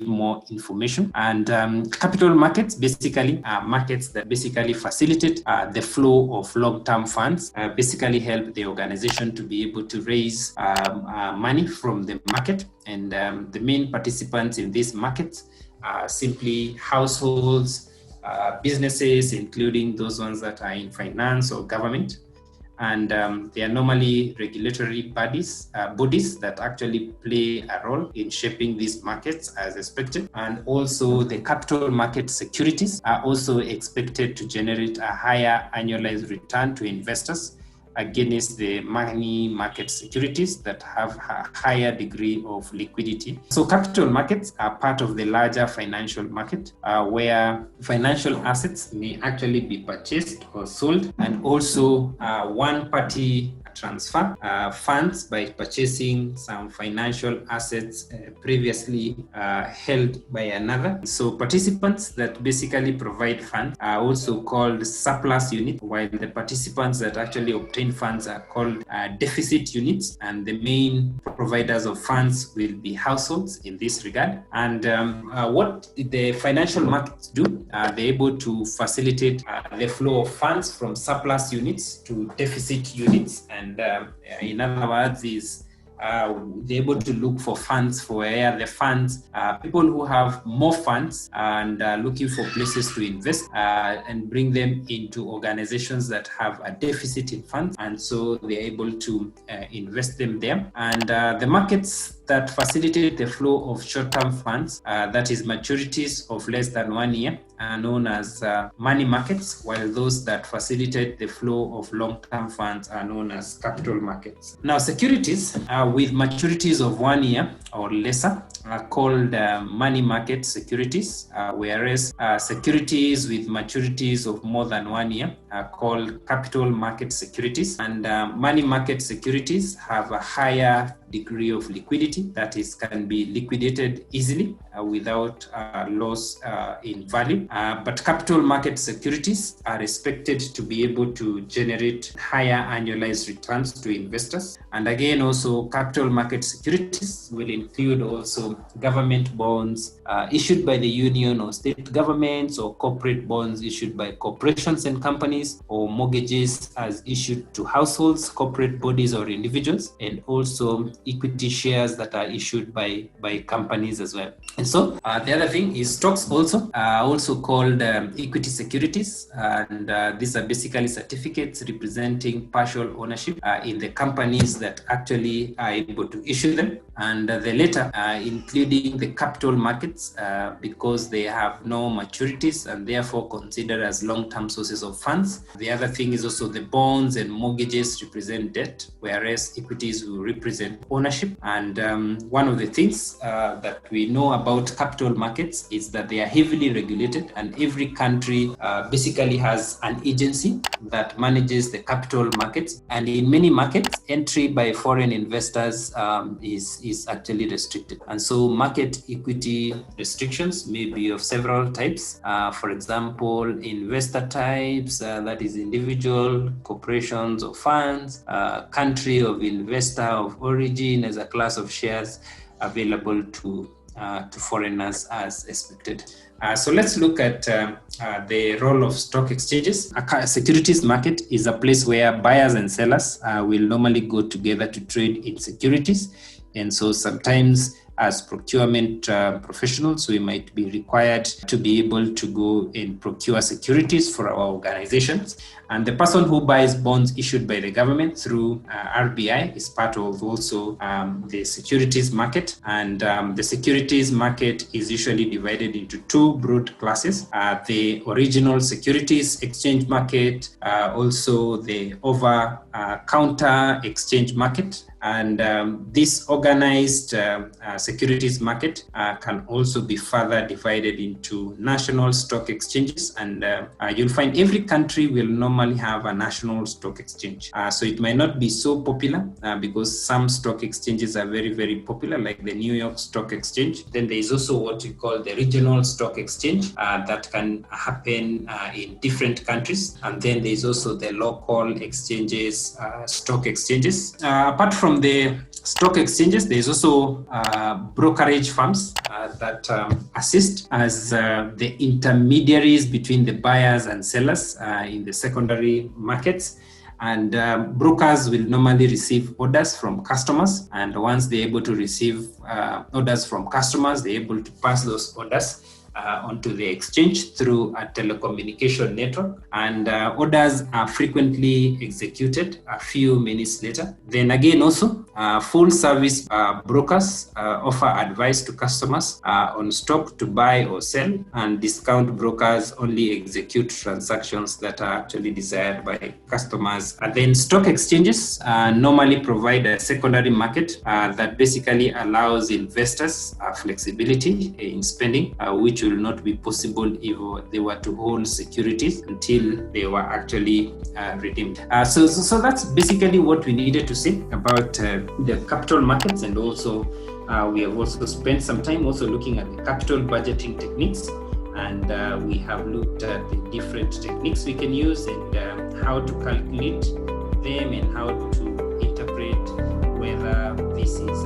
more information. And capital markets basically are markets that basically facilitate the flow of long-term funds, basically help the organization to be able to raise money from the market. And the main participants in these markets are simply households, businesses, including those ones that are in finance or government. And they are normally regulatory bodies that actually play a role in shaping these markets as expected. And also the capital market securities are also expected to generate a higher annualized return to investors against the money market securities that have a higher degree of liquidity. So capital markets are part of the larger financial market where financial assets may actually be purchased or sold, and also one-party transfer funds by purchasing some financial assets previously held by another. So participants that basically provide funds are also called surplus units, while the participants that actually obtain funds are called deficit units, and the main providers of funds will be households in this regard. And what the financial markets do, they're able to facilitate the flow of funds from surplus units to deficit units. And in other words, is they're able to look for funds for where the funds, people who have more funds and looking for places to invest and bring them into organizations that have a deficit in funds. And so they're able to invest them there. And the markets that facilitate the flow of short-term funds, that is maturities of less than 1 year, are known as money markets, while those that facilitate the flow of long-term funds are known as capital markets. Now, securities with maturities of 1 year or lesser are called money market securities, whereas securities with maturities of more than 1 year are called capital market securities. And money market securities have a higher degree of liquidity, that is, can be liquidated easily without loss in value. But capital market securities are expected to be able to generate higher annualized returns to investors. And again, also capital market securities will include also government bonds issued by the union or state governments, or corporate bonds issued by corporations and companies, or mortgages as issued to households, corporate bodies, or individuals, and also equity shares that are issued by companies as well. And so the other thing is stocks also called equity securities, and these are basically certificates representing partial ownership in the companies that actually are able to issue them. And the latter, including the capital markets, because they have no maturities and therefore considered as long-term sources of funds. The other thing is also the bonds and mortgages represent debt, whereas equities will represent ownership. And one of the things that we know about capital markets is that they are heavily regulated, and every country basically has an agency that manages the capital markets. And in many markets, entry by foreign investors is actually restricted. And so market equity restrictions may be of several types. For example, investor types, that is individual, corporations or funds, country of investor of origin as a class of shares available to foreigners as expected. So let's look at the role of stock exchanges. A securities market is a place where buyers and sellers will normally go together to trade in securities. And so sometimes as procurement professionals, we might be required to be able to go and procure securities for our organizations. And the person who buys bonds issued by the government through RBI is part of also the securities market. And the securities market is usually divided into two broad classes. The original securities exchange market, also the over-counter exchange market. And this organized securities market can also be further divided into national stock exchanges. And you'll find every country will normally have a national stock exchange. So it might not be so popular because some stock exchanges are very, very popular, like the New York Stock Exchange. Then there is also what we call the regional stock exchange that can happen in different countries. And then there is also the local exchanges, stock exchanges. Apart from from the stock exchanges, there's also brokerage firms that assist as the intermediaries between the buyers and sellers in the secondary markets. And brokers will normally receive orders from customers. And once they're able to receive orders from customers, they're able to pass those orders onto the exchange through a telecommunication network. And orders are frequently executed a few minutes later. Then again, also full service brokers offer advice to customers on stock to buy or sell, and discount brokers only execute transactions that are actually desired by customers. And then stock exchanges normally provide a secondary market that basically allows investors flexibility in spending, which will not be possible if they were to hold securities until they were actually redeemed. So that's basically what we needed to say about the capital markets. And also we have also spent some time also looking at the capital budgeting techniques, and we have looked at the different techniques we can use and how to calculate them and how to interpret whether this is